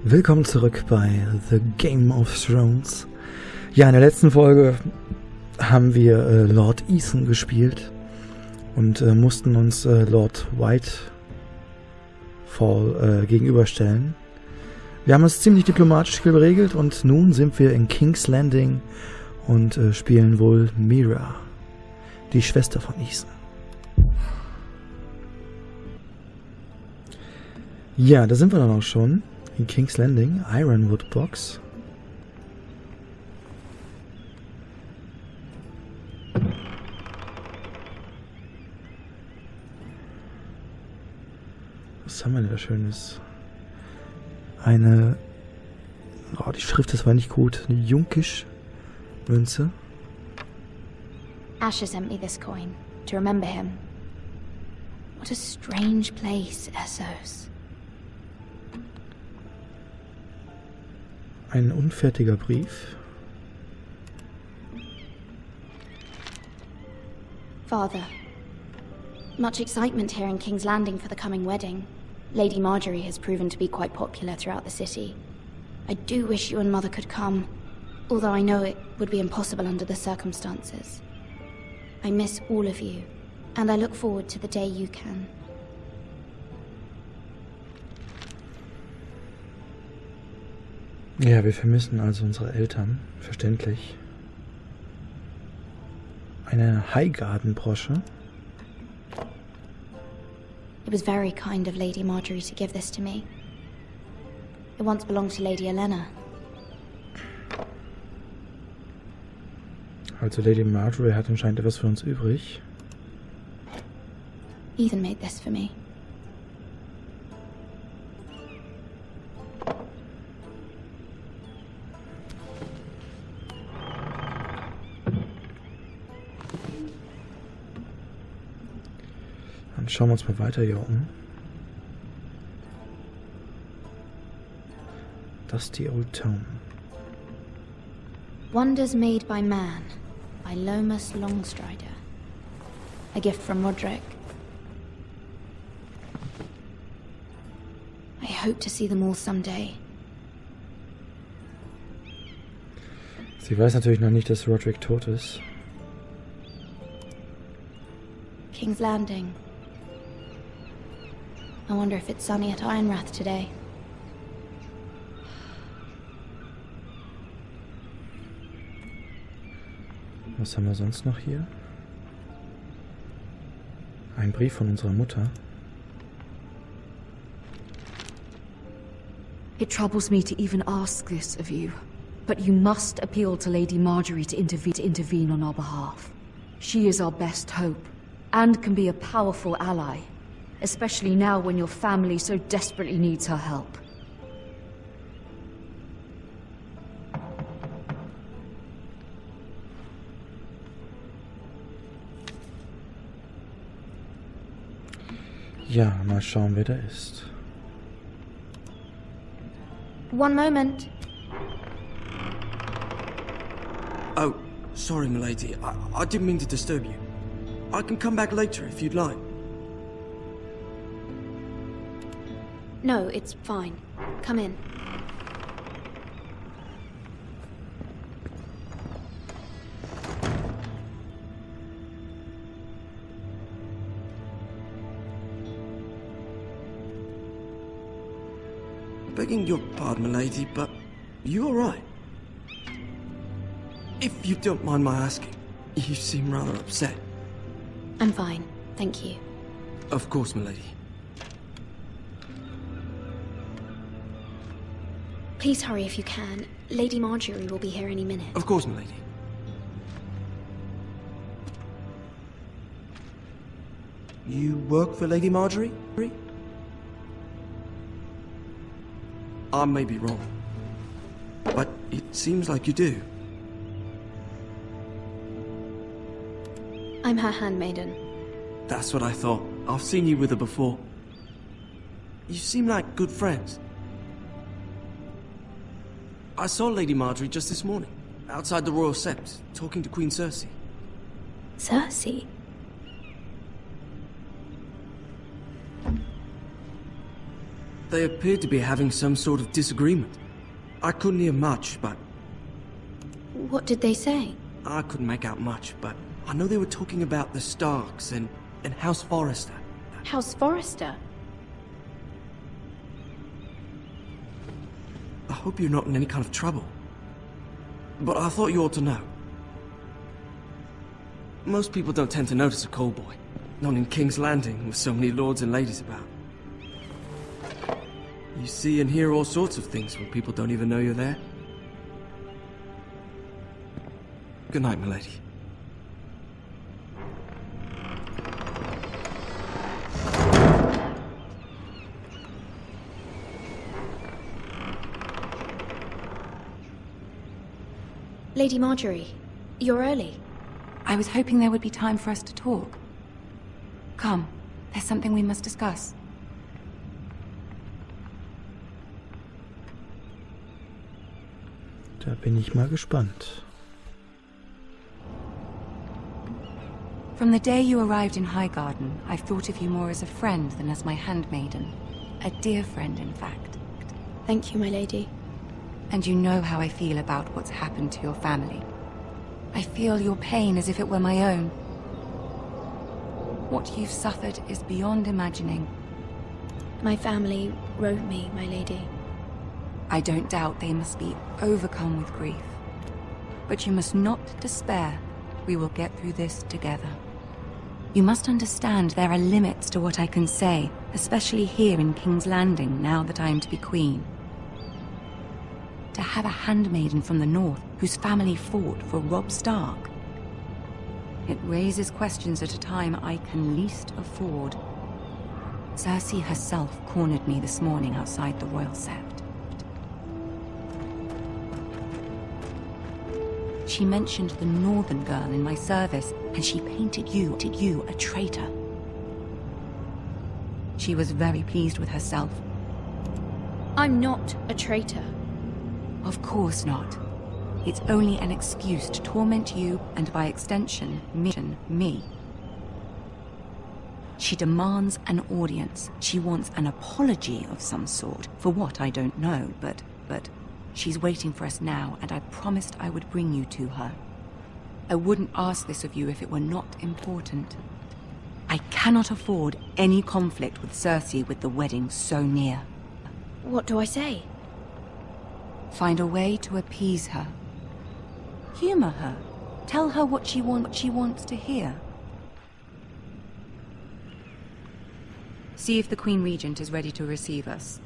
Willkommen zurück bei The Game of Thrones. Ja, in der letzten Folge haben wir Lord Ethan gespielt und mussten uns Lord Whitefall gegenüberstellen. Wir haben es ziemlich diplomatisch geregelt und nun sind wir in King's Landing und spielen wohl Mira, die Schwester von Ethan. Ja, da sind wir dann auch schon. In King's Landing, Ironwood Box. Was haben wir denn da Schönes? Eine... Oh, die Schrift ist aber nicht gut. Eine Junkisch-Münze. Asher sent me this coin, to remember him. What a strange place, Essos. Ein unfertiger Brief. Father, much excitement here in King's Landing for the coming wedding. Lady Marjorie has proven to be quite popular throughout the city. I do wish you and Mother could come, although I know it would be impossible under the circumstances. I miss all of you, and I look forward to the day you can. Ja, wir vermissen also unsere Eltern, verständlich. Eine Highgarden-Brosche. It was very kind of Lady Marjorie to give this to me. It once belonged to Lady Elena. Also Lady Marjorie hat anscheinend etwas für uns übrig. Ethan made this for me. Dann schauen wir uns mal weiter hier um. Dusty Old Town. Wonders Made by Man, by Lomas Longstrider. A gift from Roderick. I hope to see them all someday. Sie weiß natürlich noch nicht, dass Roderick tot ist. King's Landing. I wonder if it's sunny at Ironrath today. Was haben wir sonst noch hier? Ein Brief von unserer Mutter. It troubles me to even ask this of you, but you must appeal to Lady Marjorie to intervene on our behalf. She is our best hope, and can be a powerful ally, especially now when your family so desperately needs her help. Ja, mal schauen, wer da ist. One moment. Oh, sorry, milady. I didn't mean to disturb you. I can come back later if you'd like. No, it's fine. Come in. Begging your pardon, milady, but you all right? If you don't mind my asking, you seem rather upset. I'm fine, thank you. Of course, milady. Please hurry if you can. Lady Marjorie will be here any minute. Of course, milady. You work for Lady Marjorie? I may be wrong, but it seems like you do. I'm her handmaiden. That's what I thought. I've seen you with her before. You seem like good friends. I saw Lady Marjorie just this morning, outside the Royal Sept, talking to Queen Cersei. Cersei? They appeared to be having some sort of disagreement. I couldn't hear much, but What did they say? I couldn't make out much, but I know they were talking about the Starks and House Forrester. House Forrester? I hope you're not in any kind of trouble. But I thought you ought to know. Most people don't tend to notice a callboy. Not in King's Landing, with so many lords and ladies about. You see and hear all sorts of things when people don't even know you're there. Good night, milady. Lady Marjorie, you're early. I was hoping there would be time for us to talk. Come, there's something we must discuss. Da bin ich mal gespannt. From the day you arrived in Highgarden, I've thought of you more as a friend than as my handmaiden. A dear friend, in fact. Thank you, my lady. And you know how I feel about what's happened to your family. I feel your pain as if it were my own. What you've suffered is beyond imagining. My family wrote me, my lady. I don't doubt they must be overcome with grief. But you must not despair. We will get through this together. You must understand there are limits to what I can say, especially here in King's Landing, now that I am to be queen. To have a handmaiden from the north whose family fought for Robb Stark. It raises questions at a time I can least afford. Cersei herself cornered me this morning outside the Royal Sept. She mentioned the northern girl in my service, and she painted you a traitor. She was very pleased with herself. I'm not a traitor. Of course not. It's only an excuse to torment you, and by extension, me. She demands an audience. She wants an apology of some sort, for what I don't know, but she's waiting for us now, and I promised I would bring you to her. I wouldn't ask this of you if it were not important. I cannot afford any conflict with Cersei with the wedding so near. What do I say? Find a way to appease her. Humor her. Tell her what she wants to hear. See if the Queen Regent is ready to receive us.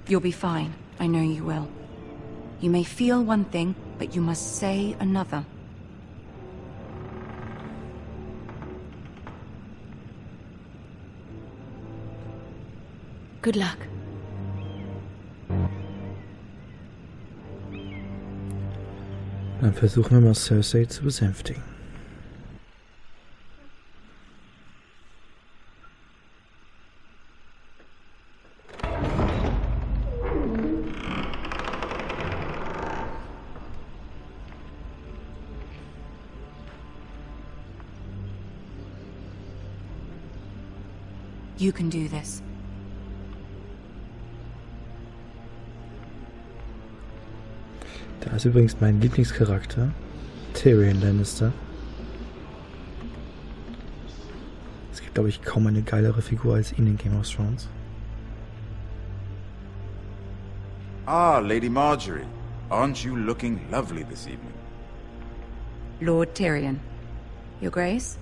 You'll be fine. I know you will. You may feel one thing, but you must say another. Good luck. Dann versuchen wir mal Cersei zu besänftigen. You can do this. Da ist übrigens mein Lieblingscharakter, Tyrion Lannister. Es gibt, glaube ich, kaum eine geilere Figur als ihn in Game of Thrones. Ah, Lady Marjorie. Aren't you looking lovely this evening? Lord Tyrion. Your Grace?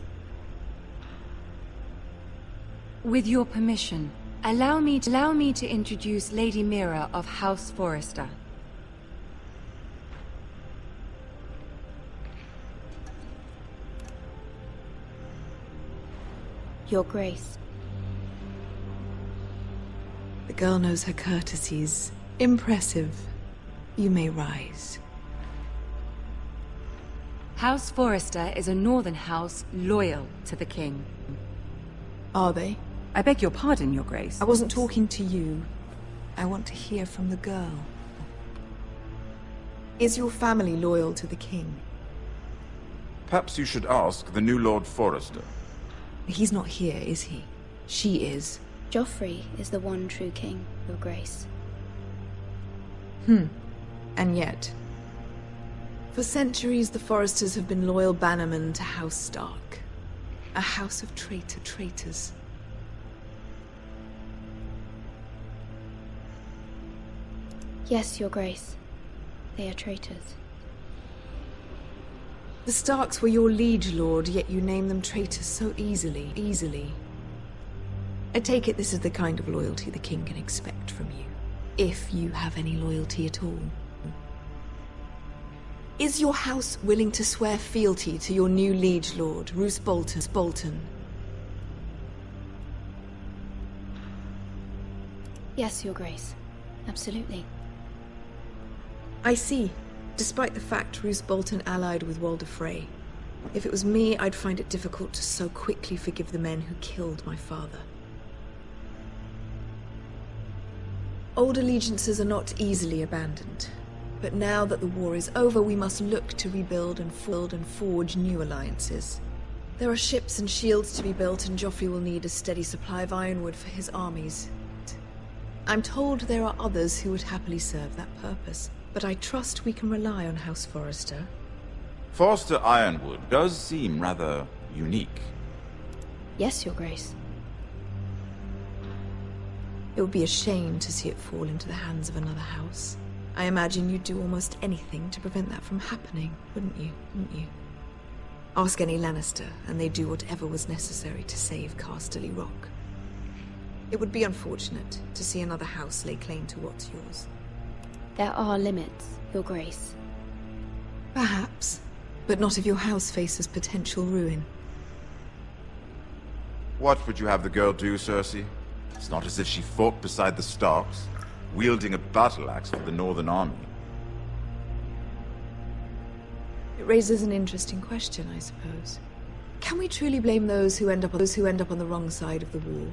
With your permission, allow me to introduce Lady Mira of House Forrester. Your Grace. The girl knows her courtesies. Impressive. You may rise. House Forrester is a northern house loyal to the king. Are they? I beg your pardon, Your Grace. I wasn't talking to you. I want to hear from the girl. Is your family loyal to the king? Perhaps you should ask the new Lord Forrester. He's not here, is he? She is. Joffrey is the one true king, Your Grace. And yet, for centuries the Forresters have been loyal bannermen to House Stark. A house of traitors. Yes, Your Grace. They are traitors. The Starks were your liege lord, yet you name them traitors so easily. I take it this is the kind of loyalty the king can expect from you. If you have any loyalty at all. Is your house willing to swear fealty to your new liege lord, Roose Bolton? Yes, Your Grace. Absolutely. I see. Despite the fact Roose Bolton allied with Walder Frey. If it was me, I'd find it difficult to so quickly forgive the men who killed my father. Old allegiances are not easily abandoned. But now that the war is over, we must look to rebuild and forge new alliances. There are ships and shields to be built, and Joffrey will need a steady supply of ironwood for his armies. I'm told there are others who would happily serve that purpose, but I trust we can rely on House Forrester. Forrester Ironwood does seem rather unique. Yes, Your Grace. It would be a shame to see it fall into the hands of another house. I imagine you'd do almost anything to prevent that from happening, wouldn't you? Ask any Lannister, and they'd do whatever was necessary to save Casterly Rock. It would be unfortunate to see another house lay claim to what's yours. There are limits, Your Grace. Perhaps, but not if your house faces potential ruin. What would you have the girl do, Cersei? It's not as if she fought beside the Starks, wielding a battle axe for the Northern Army. It raises an interesting question, I suppose. Can we truly blame those who end up on the wrong side of the wall?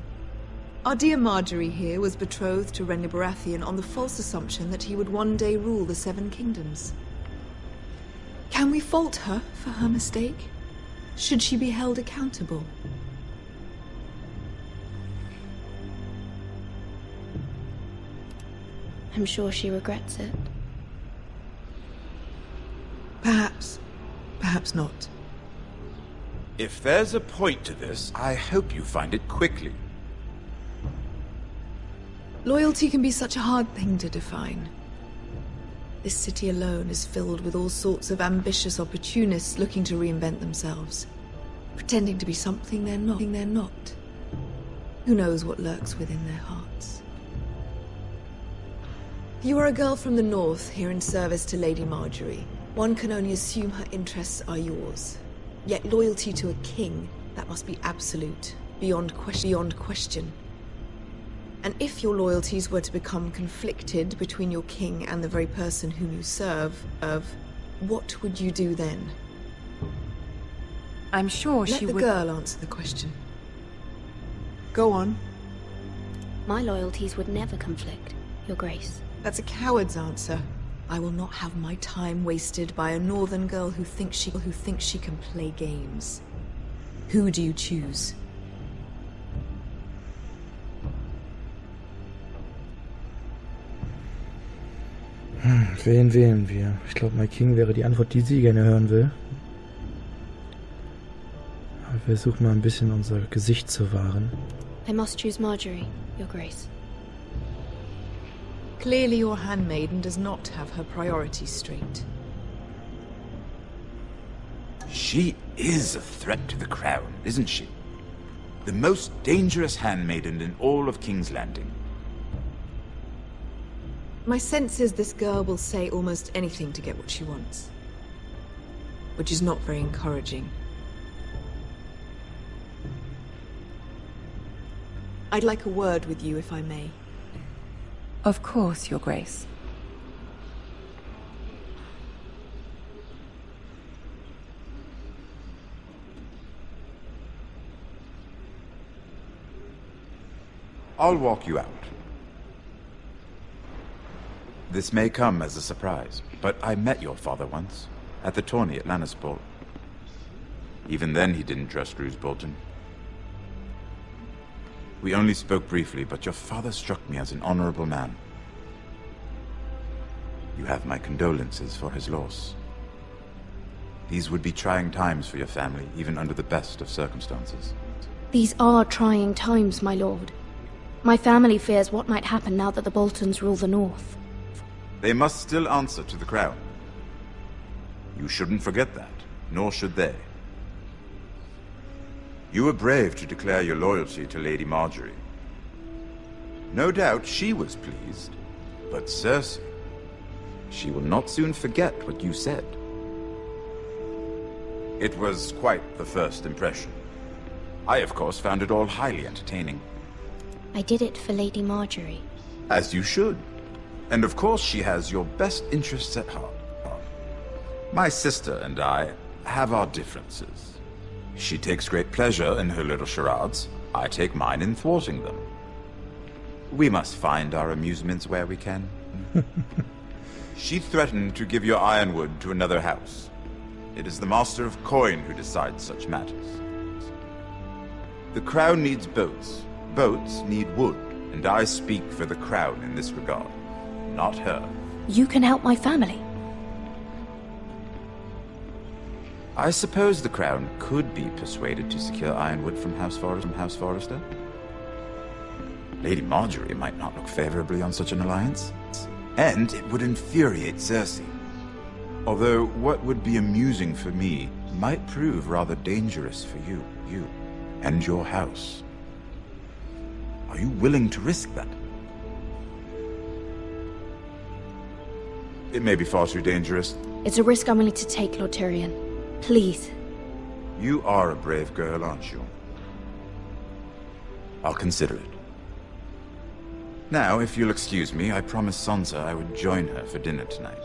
Our dear Marjorie here was betrothed to Renly Baratheon on the false assumption that he would one day rule the Seven Kingdoms. Can we fault her for her mistake? Should she be held accountable? I'm sure she regrets it. Perhaps. Perhaps not. If there's a point to this, I hope you find it quickly. Loyalty can be such a hard thing to define. This city alone is filled with all sorts of ambitious opportunists looking to reinvent themselves. Pretending to be something they're not. Who knows what lurks within their hearts. You are a girl from the north, here in service to Lady Marjorie. One can only assume her interests are yours. Yet loyalty to a king, that must be absolute, beyond question. And if your loyalties were to become conflicted between your king and the very person whom you serve, what would you do then? I'm sure she would... Let the girl answer the question. Go on. My loyalties would never conflict, Your Grace. That's a coward's answer. I will not have my time wasted by a northern girl who thinks she can play games. Who do you choose? Wen wählen wir? Ich glaube, My King wäre die Antwort, die sie gerne hören will. Aber wir versuchen mal ein bisschen unser Gesicht zu wahren. I must choose Marjorie, Your Grace. Clearly your handmaiden does not have her priorities straight. She is a threat to the crown, isn't she? The most dangerous handmaiden in all of King's Landing. My sense is this girl will say almost anything to get what she wants. Which is not very encouraging. I'd like a word with you, if I may. Of course, Your Grace. I'll walk you out. This may come as a surprise, but I met your father once, at the tourney at Lannisport. Even then he didn't trust Roose Bolton. We only spoke briefly, but your father struck me as an honorable man. You have my condolences for his loss. These would be trying times for your family, even under the best of circumstances. These are trying times, my lord. My family fears what might happen now that the Boltons rule the North. They must still answer to the crown. You shouldn't forget that, nor should they. You were brave to declare your loyalty to Lady Marjorie. No doubt she was pleased, but Cersei, she will not soon forget what you said. It was quite the first impression. I, of course, found it all highly entertaining. I did it for Lady Marjorie. As you should. And of course she has your best interests at heart. My sister and I have our differences. She takes great pleasure in her little charades. I take mine in thwarting them. We must find our amusements where we can. She threatened to give your ironwood to another house. It is the Master of Coin who decides such matters. The crown needs boats. Boats need wood, and I speak for the crown in this regard, not her. You can help my family. I suppose the crown could be persuaded to secure ironwood from House Forrester. Lady Marjorie might not look favorably on such an alliance, and it would infuriate Cersei. Although what would be amusing for me might prove rather dangerous for you and your house. Are you willing to risk that? It may be far too dangerous. It's a risk I'm willing to take, Lord Tyrion. Please. You are a brave girl, aren't you? I'll consider it. Now, if you'll excuse me, I promised Sansa I would join her for dinner tonight.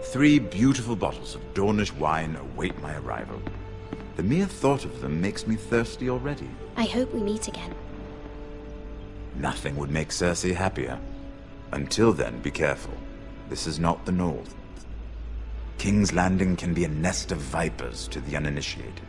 3 beautiful bottles of Dornish wine await my arrival. The mere thought of them makes me thirsty already. I hope we meet again. Nothing would make Cersei happier. Until then, be careful. This is not the North. King's Landing can be a nest of vipers to the uninitiated.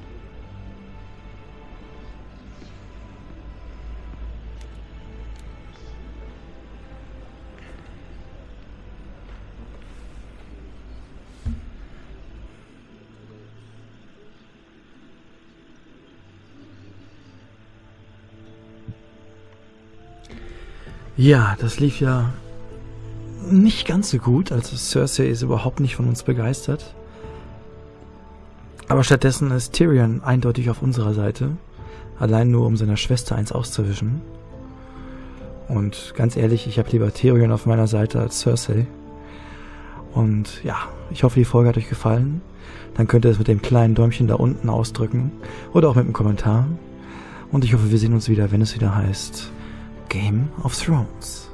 Ja, das lief ja nicht ganz so gut. Also Cersei ist überhaupt nicht von uns begeistert. Aber stattdessen ist Tyrion eindeutig auf unserer Seite. Allein nur, um seiner Schwester eins auszuwischen. Und ganz ehrlich, ich habe lieber Tyrion auf meiner Seite als Cersei. Und ja, ich hoffe, die Folge hat euch gefallen. Dann könnt ihr es mit dem kleinen Däumchen da unten ausdrücken. Oder auch mit einem Kommentar. Und ich hoffe, wir sehen uns wieder, wenn es wieder heißt Game of Thrones.